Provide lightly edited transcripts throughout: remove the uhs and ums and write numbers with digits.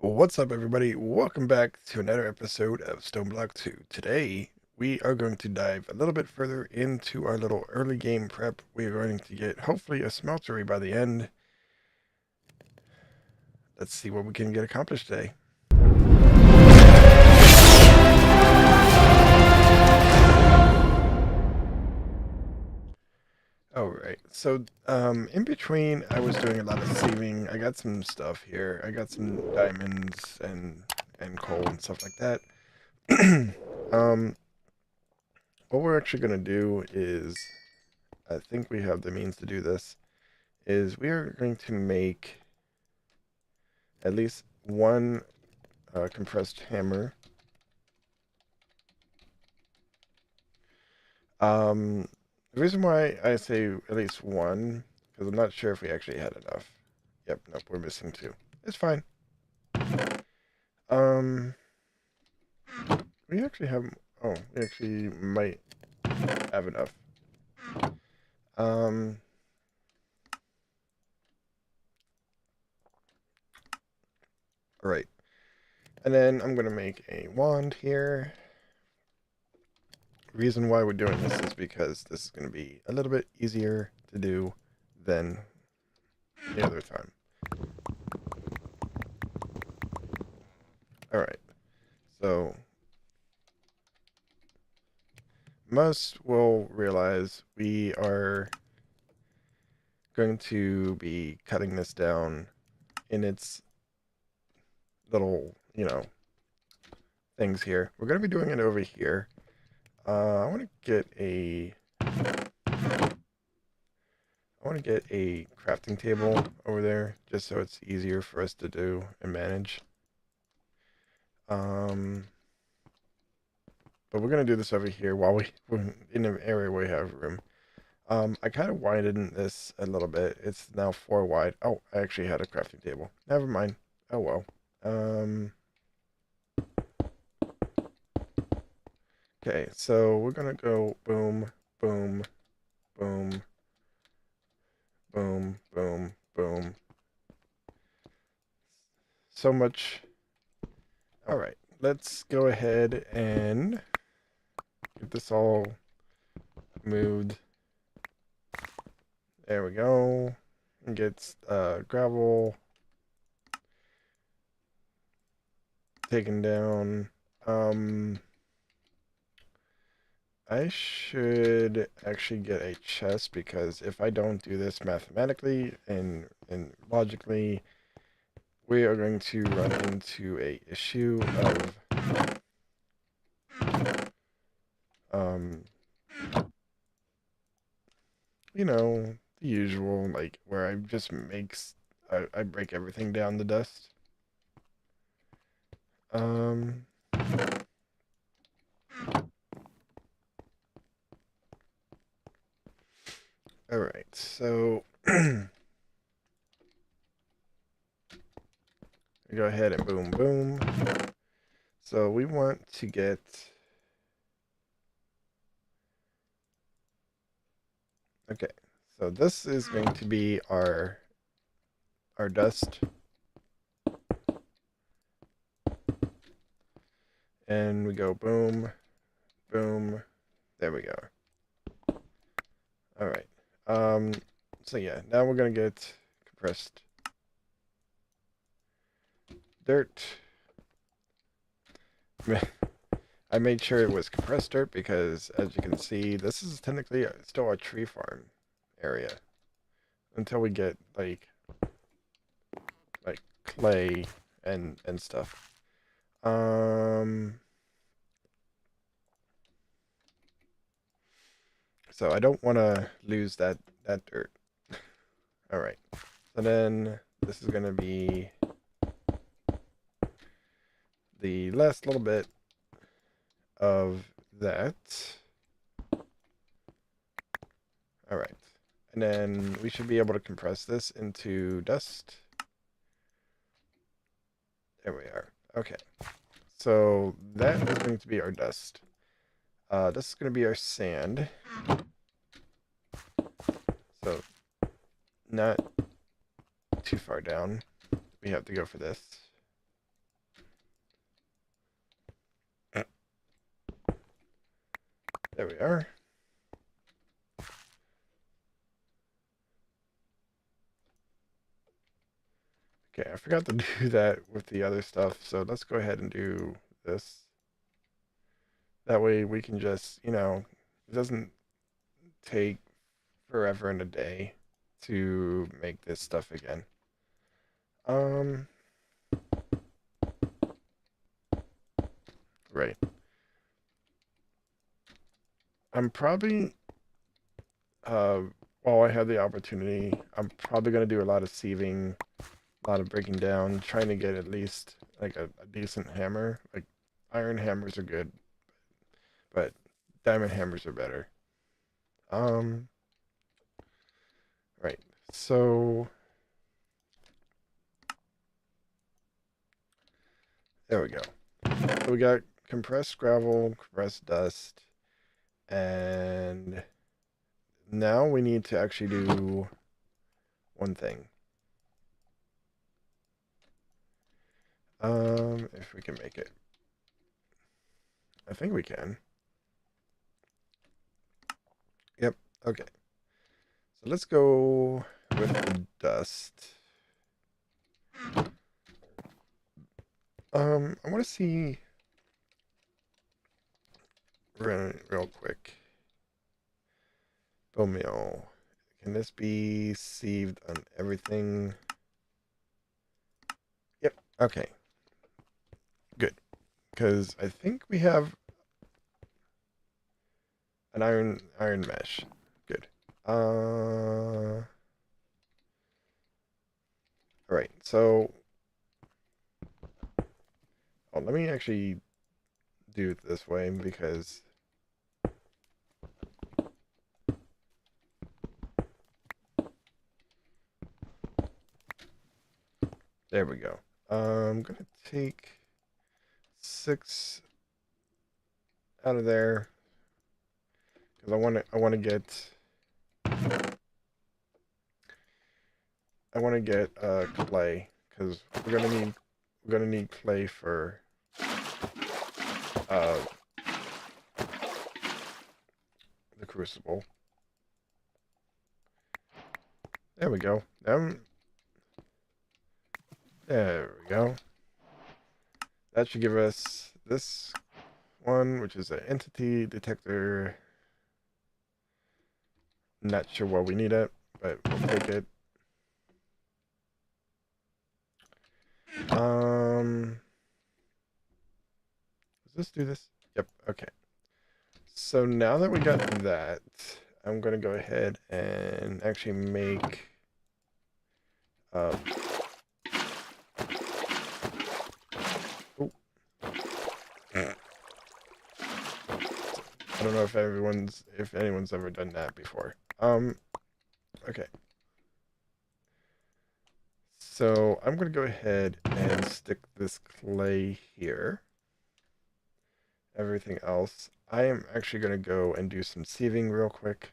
What's up, everybody? Welcome back to another episode of Stoneblock 2. Today, we are going to dive a little bit further into our little early game prep. We are going to get, hopefully, a smeltery by the end. Let's see what we can get accomplished today. Alright, so in between, I was doing a lot of saving. I got some stuff here. I got some diamonds and coal and stuff like that. um, what we're actually going to do is, I think we have the means to do this, is we are going to make at least one compressed hammer. The reason why I say at least one, because I'm not sure if we actually had enough. Yep, nope, we're missing two. It's fine. Um, we actually have, oh, we actually might have enough. Um, all right. And then I'm going to make a wand here. Reason why we're doing this is because this is going to be a little bit easier to do than the other time. Alright, so most will realize we are going to be cutting this down in its little, things here. We're going to be doing it over here. I want to get a crafting table over there just so it's easier for us to do and manage. But we're gonna do this over here while we're in an area where we have room. I kind of widened this a little bit. It's now 4 wide. Oh, I actually had a crafting table. Never mind. Oh well. Okay, so we're gonna go boom, boom, boom, boom, boom, boom. So much. All right, let's go ahead and get this all moved. There we go. And get gravel taken down. I should actually get a chest because if I don't do this mathematically and logically, we are going to run into a issue of um the usual, like where I just I break everything down to dust. Um all right, so go ahead and boom boom. So we want to get okay. So this is going to be our dust, and we go boom, boom. There we go. All right. So yeah, now we're gonna get compressed dirt. I made sure it was compressed dirt because, as you can see, this is technically still a tree farm area until we get like clay and stuff. So I don't want to lose that dirt. All right. So then this is gonna be the last little bit of that. All right. And then we should be able to compress this into dust. There we are. Okay. So that is going to be our dust. This is going to be our sand. So not too far down. We have to go for this. There we are. Okay, I forgot to do that with the other stuff, so let's go ahead and do this. That way we can just, it doesn't take forever and a day to make this stuff again. Um, right. I'm probably, uh, while I have the opportunity, I'm probably going to do a lot of sieving, a lot of breaking down, trying to get at least like a decent hammer. Like iron hammers are good, but diamond hammers are better. Um, right. So there we go. So we got compressed gravel, compressed dust, and now we need to actually do one thing. If we can make it. I think we can. Yep. Okay. So let's go with the dust. I want to see real quick. Bone meal. Can this be sieved on everything? Yep. Okay. Good. Because I think we have an iron mesh. Good. All right. So, let me actually do it this way because there we go. I'm gonna take 6 out of there because I want to get clay because we're gonna need clay for uh the crucible. There we go. There we go. That should give us this one, which is an entity detector. Not sure why we need it, but we'll take it. Does this do this? Yep, okay. So now that we got that, I'm gonna go ahead and actually make oh. I don't know if anyone's ever done that before. Okay. So I'm gonna go ahead and stick this clay here. Everything else, I am actually gonna go and do some sieving real quick.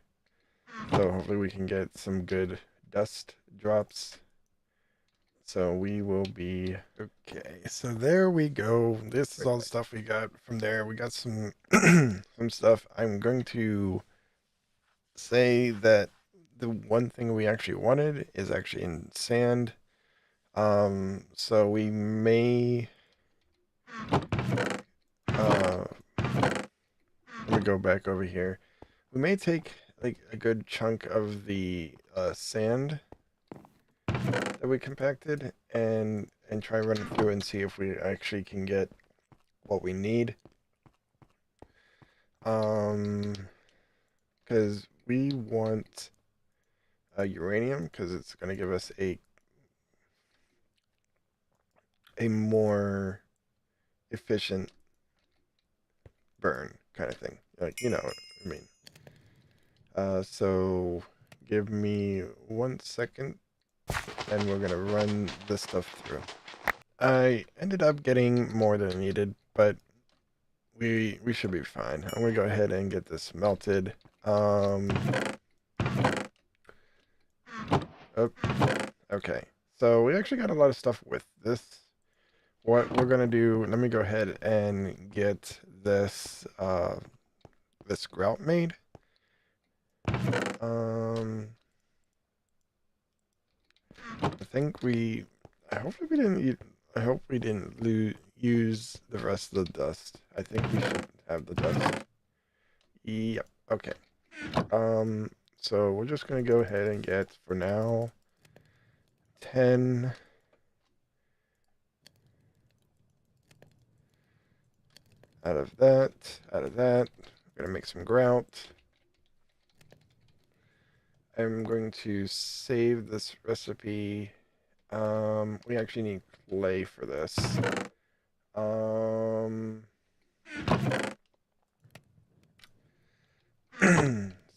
So hopefully we can get some good dust drops. So we will be okay. So there we go. This is all the stuff we got from there. We got some some stuff. I'm going to say that the one thing we actually wanted is actually in sand. So we may let me go back over here. We may take like a good chunk of the sand that we compacted and try and run it through and see if we actually can get what we need. Because we want uranium because it's going to give us a more efficient burn kind of thing. Like, you know what I mean. So give me 1 second and we're going to run this stuff through. I ended up getting more than I needed, but we should be fine. I'm going to go ahead and get this melted. Oh, okay. So we actually got a lot of stuff with this. What we're gonna do, let me go ahead and get this this grout made. I think I hope we didn't. I hope we didn't use the rest of the dust. I think we should have the dust. Yep. Okay. So we're just gonna go ahead and get for now 10. Out of that. I'm gonna make some grout. I'm going to save this recipe. We actually need clay for this.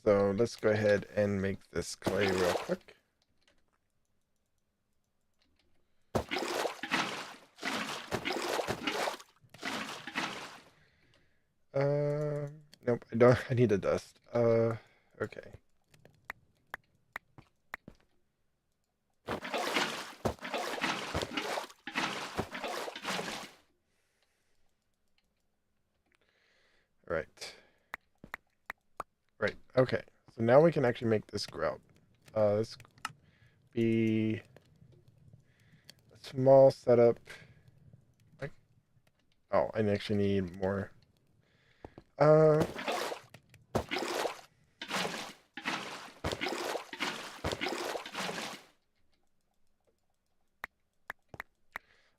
So let's go ahead and make this clay real quick. Nope, I don't. I need a dust. Okay. Right. Right. Okay. So now we can actually make this grout. This be a small setup. Like, oh, I actually need more. Uh,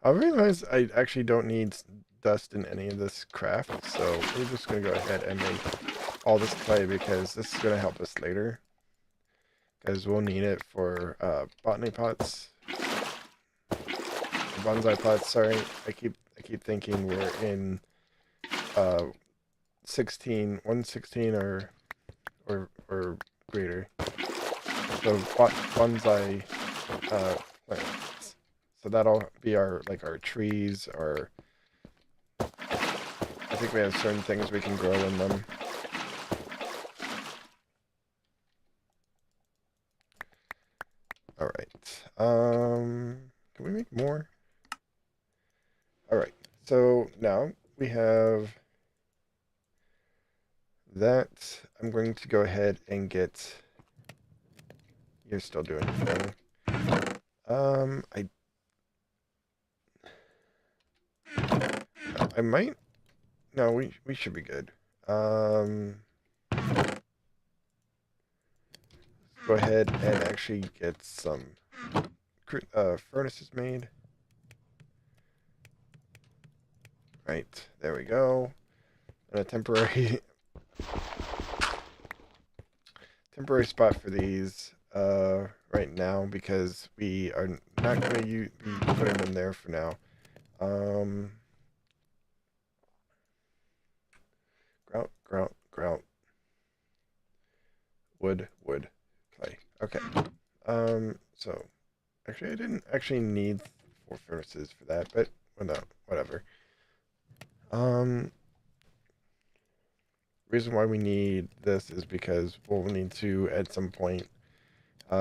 I realize I actually don't need dust in any of this craft, so we're just gonna go ahead and make all this clay because this is gonna help us later. Because we'll need it for botany pots. Bonsai pots, sorry. I keep thinking we're in 116 or greater. So bonsai plants. So that'll be our trees, or I think we have certain things we can grow in them. All right. Can we make more? All right. So now we have that. I'm going to go ahead and get. You're still doing your thing. I might. No, we should be good. Go ahead and actually get some furnaces made. Right, there we go. And a temporary spot for these right now because we are not going to be putting them there for now. Grout. Wood, clay. Okay. So actually I didn't actually need 4 furnaces for that, but whatever. Reason why we need this is because we'll need to at some point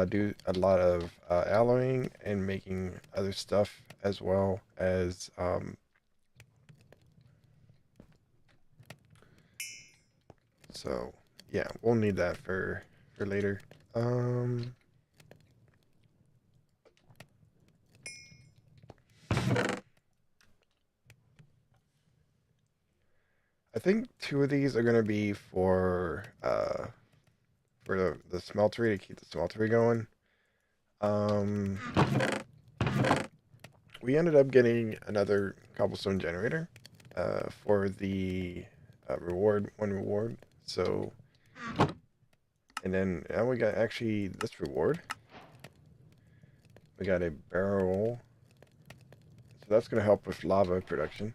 do a lot of alloying and making other stuff as well as so yeah, we'll need that for later. I think 2 of these are gonna be for the smeltery, to keep the smeltery going. We ended up getting another cobblestone generator for the one reward. So, and then now we got actually this reward. We got a barrel, so that's gonna help with lava production.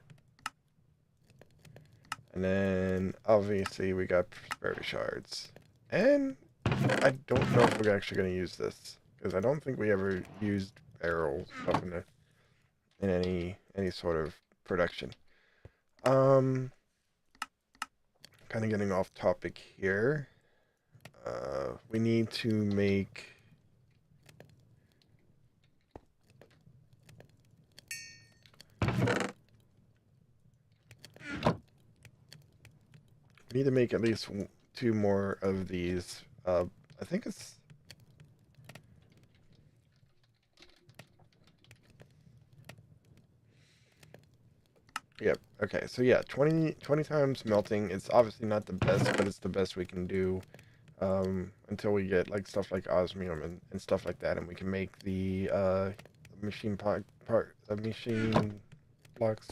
And then obviously we got prosperity shards. And I don't know if we're actually going to use this because I don't think we ever used barrels up in any sort of production. Kind of getting off topic here. We need to make We need to make at least two more of these. I think it's... Yep. Okay, so yeah, 20 times melting. It's obviously not the best, but it's the best we can do until we get like stuff like osmium and stuff like that, and we can make the machine machine blocks.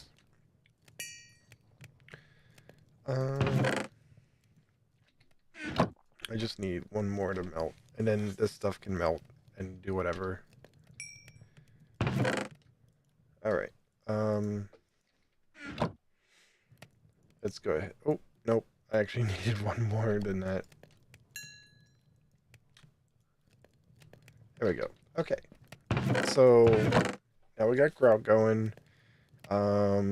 I just need one more to melt, and then this stuff can melt and do whatever. All right. Let's go ahead. Oh, nope. I actually needed one more than that. There we go. Okay. So now we got grout going. I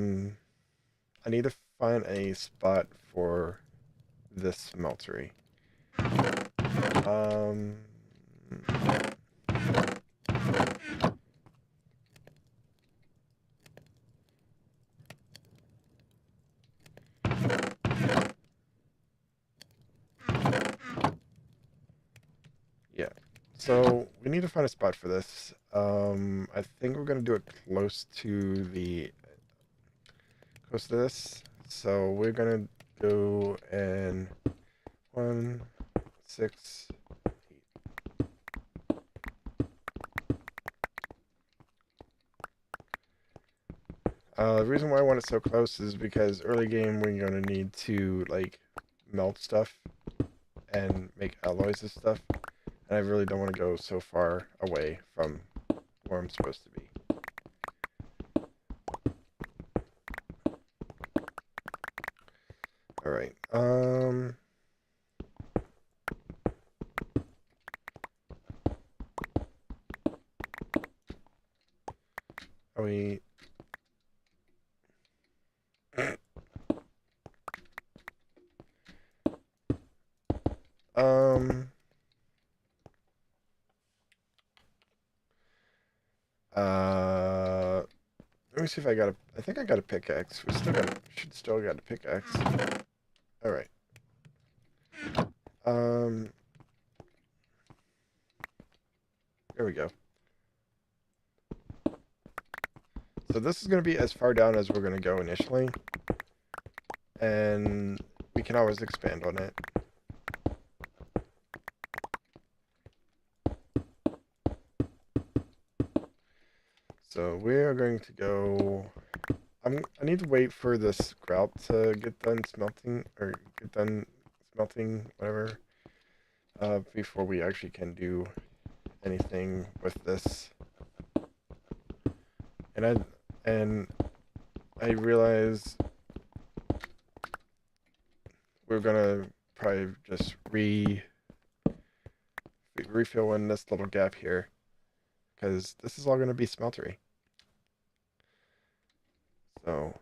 need to find a spot for this smeltery. Um, yeah. So we need to find a spot for this. I think we're gonna do it close to this. So we're gonna go and 1, 6, 8. The reason why I want it so close is because early game we're gonna need to like melt stuff and make alloys and stuff, and I really don't want to go so far away from where I'm supposed to be. All right. Are we? Um. Let me see if I got a. I think I got a pickaxe. We still got. Should still got a pickaxe. All right. Um. There we go. So this is going to be as far down as we're going to go initially, and we can always expand on it. So we are going to go. I need to wait for this grout to get done smelting or get done smelting, whatever, before we actually can do anything with this. And I realize we're gonna probably just refill in this little gap here, because this is all gonna be smeltery. So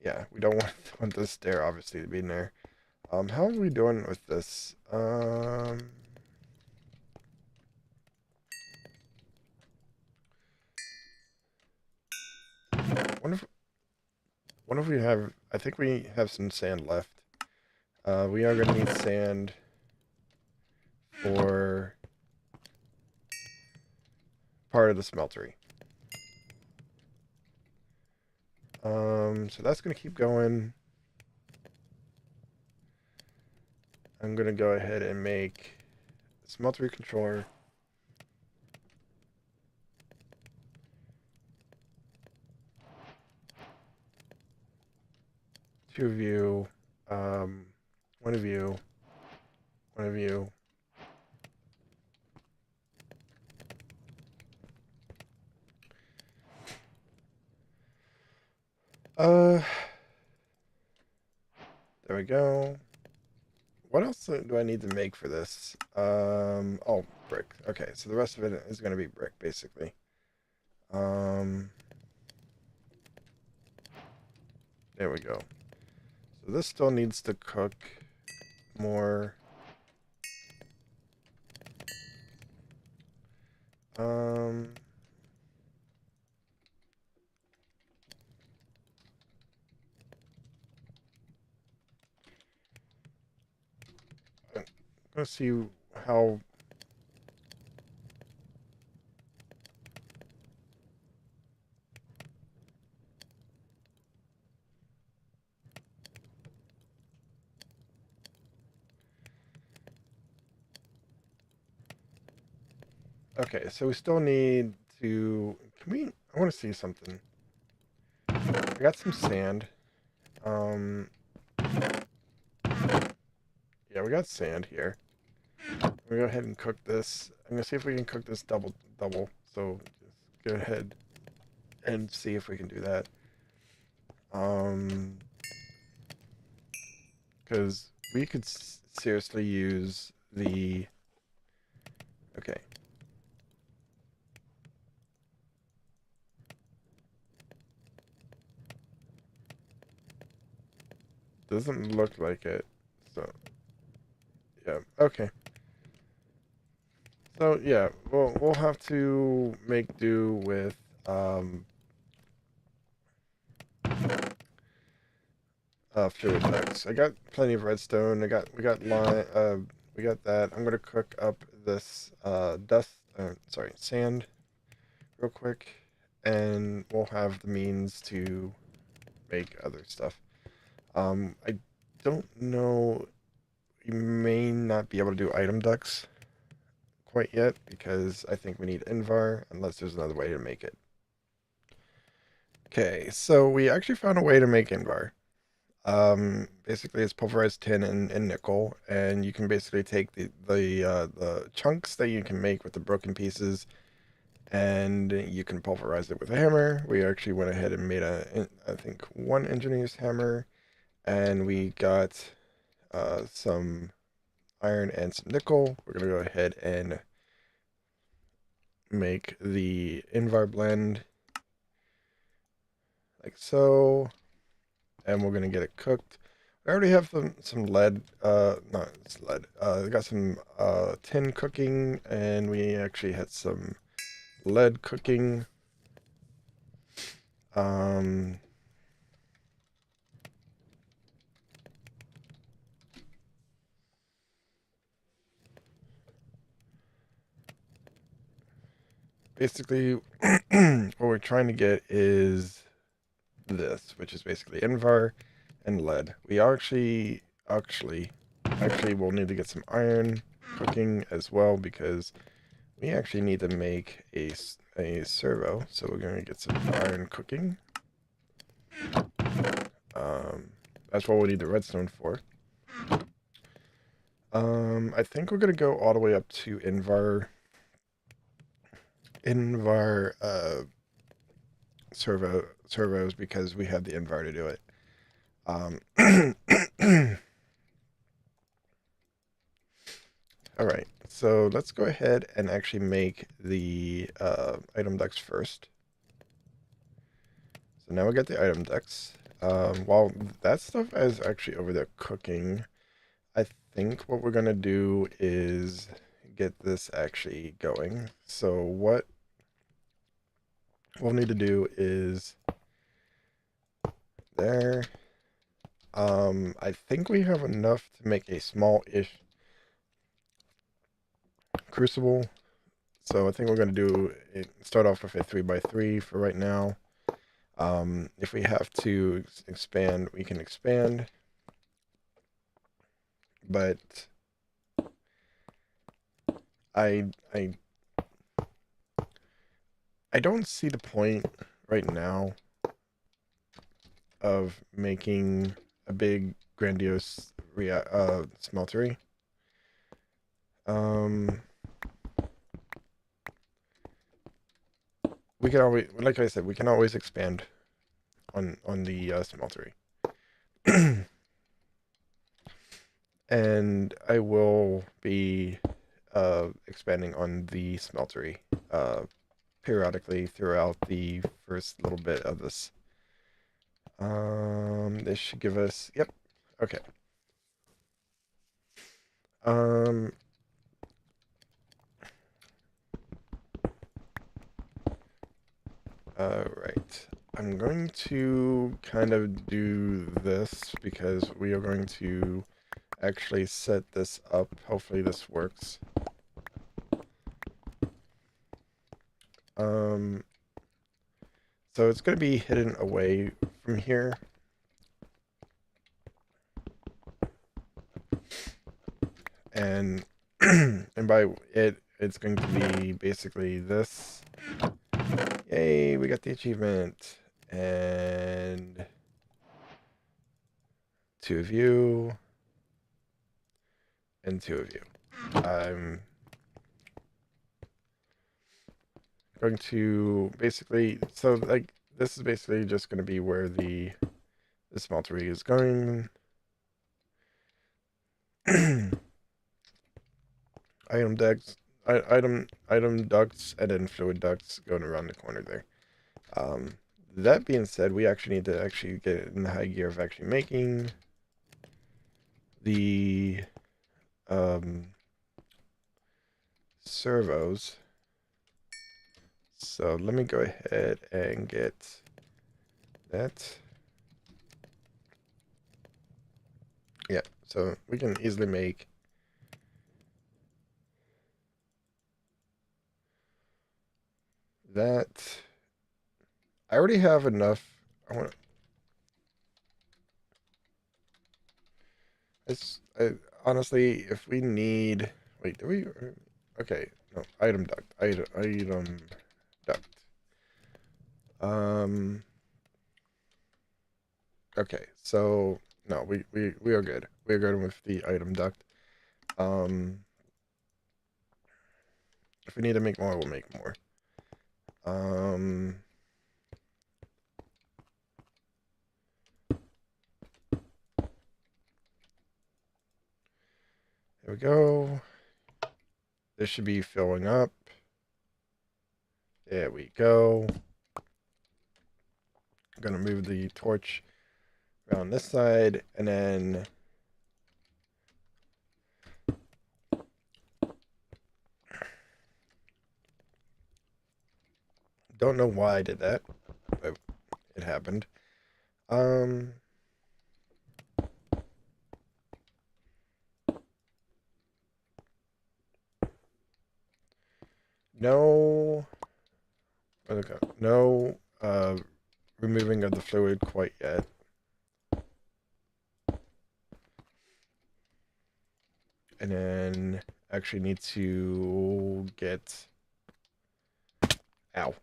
yeah, we don't want this stair obviously to be in there. How are we doing with this? Wonder if we have. I think we have some sand left. We are gonna need sand for part of the smeltery. So that's gonna keep going. I'm gonna go ahead and make a smeltery controller. Two of you, one of you, one of you. There we go. What else do I need to make for this? Oh, brick. Okay, so the rest of it is gonna be brick, basically. There we go. So this still needs to cook more. Let's see how. Okay, so we still need to. Can we? I want to see something. I got some sand. Um, yeah, we got sand here. We go ahead and cook this. I'm gonna see if we can cook this double. So just go ahead and see if we can do that. Um, because we could seriously use the. Okay. Doesn't look like it. So yeah. Okay. So yeah, we'll have to make do with fluid ducts. I got plenty of redstone. We got lime. We got that. I'm gonna cook up this dust. Sorry, sand real quick, and we'll have the means to make other stuff. I don't know. We may not be able to do item ducts quite yet because I think we need Invar unless there's another way to make it. Okay, so we actually found a way to make Invar. Basically, it's pulverized tin and nickel, and you can basically take the chunks that you can make with the broken pieces, and you can pulverize it with a hammer. We actually went ahead and made I think one engineer's hammer, and we got some iron and some nickel. We're gonna go ahead and make the Invar blend like so, and we're gonna get it cooked. I already have some lead, not it's lead. We got some tin cooking, and we actually had some lead cooking. Um, Basically, what we're trying to get is this, which is basically Invar and lead. We actually will need to get some iron cooking as well because we actually need to make a servo. So we're going to get some iron cooking. That's what we need the redstone for. I think we're going to go all the way up to Invar servos because we have the Invar to do it. All right, so let's go ahead and actually make the item ducts first. So now we got the item ducts. While that stuff is actually over there cooking, I think what we're gonna do is get this actually going. So what we'll need to do is there. I think we have enough to make a small-ish crucible. So I think we're gonna start off with a 3x3 for right now. If we have to expand, we can expand. But I I I don't see the point right now of making a big grandiose smeltery. We can always, like I said, we can always expand on the smeltery. And I will be expanding on the smeltery periodically throughout the first little bit of this. This should give us, yep, okay. Um, right. I'm going to kind of do this because we are going to actually set this up. Hopefully this works. Um, so it's going to be hidden away from here. And and by it's going to be basically this. Yay, we got the achievement. And two of you. And two of you. I'm going to basically, so like, this is basically just going to be where the smeltery is going. Item ducts, item ducts, and then fluid ducts going around the corner there. That being said, we actually need to actually get in the high gear of actually making the servos. So let me go ahead and get that. Yeah, so we can easily make that. I already have enough. I want. It's honestly, if we need. Wait, do we? Okay, no. Item duct. Item duct. Um. Okay, so no, we are good. We are good with the item duct. Um. If we need to make more, we'll make more. Um. There we go. This should be filling up. There we go. I'm gonna move the torch around this side, and then don't know why I did that, but it happened. Um, no, no, removing of the fluid quite yet. And then actually need to get, ow.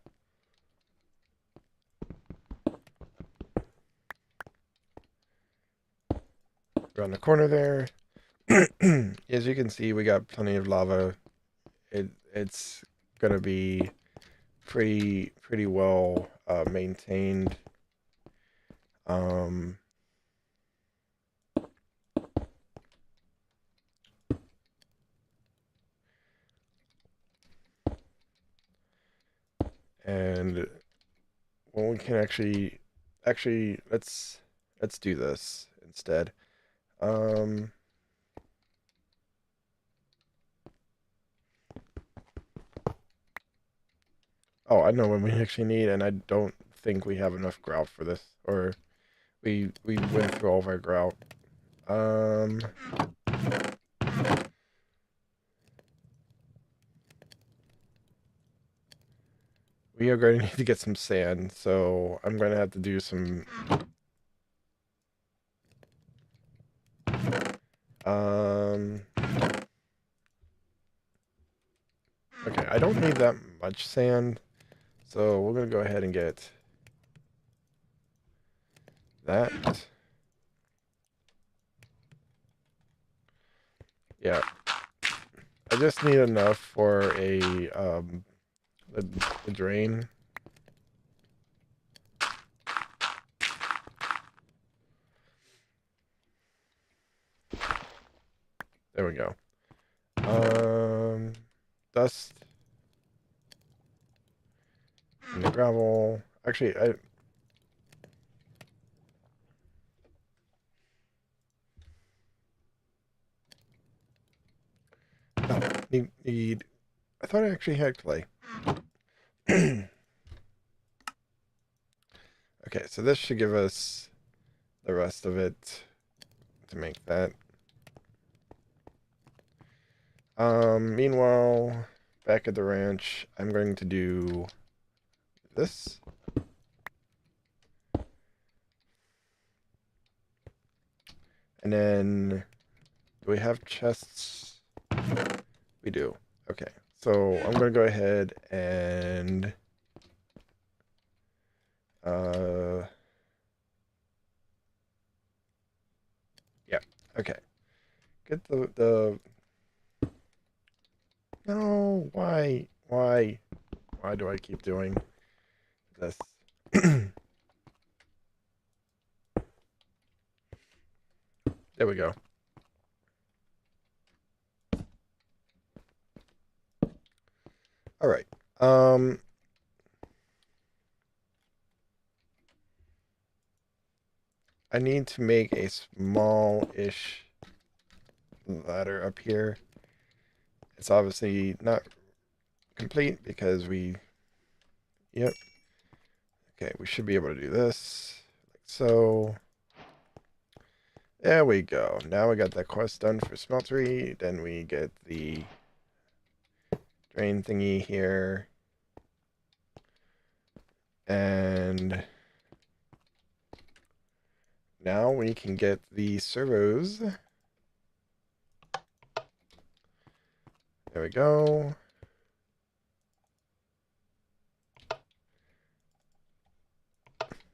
Around the corner there. As you can see, we got plenty of lava. It's gonna be pretty well maintained. Um, and well, we can actually let's do this instead. Um, oh, I know what we actually need, and I don't think we have enough grout for this, or we went through all of our grout. Um, we are going to need to get some sand, so I'm going to have to do some. Um, okay, I don't need that much sand, so we're going to go ahead and get that. Yeah, I just need enough for a the drain. There we go. Dust and the gravel. Actually, I no, need. I thought I actually had clay. Okay, so this should give us the rest of it to make that. Meanwhile, back at the ranch, I'm going to do this. And then, do we have chests? We do. Okay. So I'm going to go ahead and yeah. Okay. Get the no, why do I keep doing this? There we go. All right. I need to make a small-ish ladder up here. It's obviously not complete because yep. Okay, we should be able to do this like so. There we go. Now we got that quest done for smeltery. Then we get the drain thingy here. And now we can get the servos. There we go.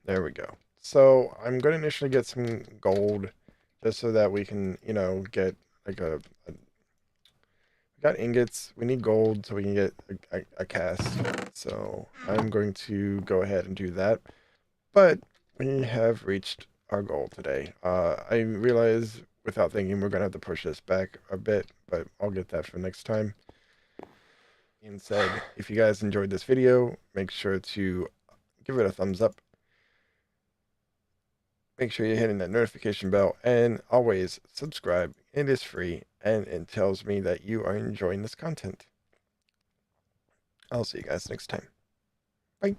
There we go. So I'm going to initially get some gold just so that we can, get like we got ingots. We need gold so we can get a cast. So I'm going to go ahead and do that. But we have reached our goal today. I realize without thinking we're going to have to push this back a bit, but I'll get that for next time. Being said, if you guys enjoyed this video, make sure to give it a thumbs up. Make sure you're hitting that notification bell and always subscribe. It is free and it tells me that you are enjoying this content. I'll see you guys next time. Bye.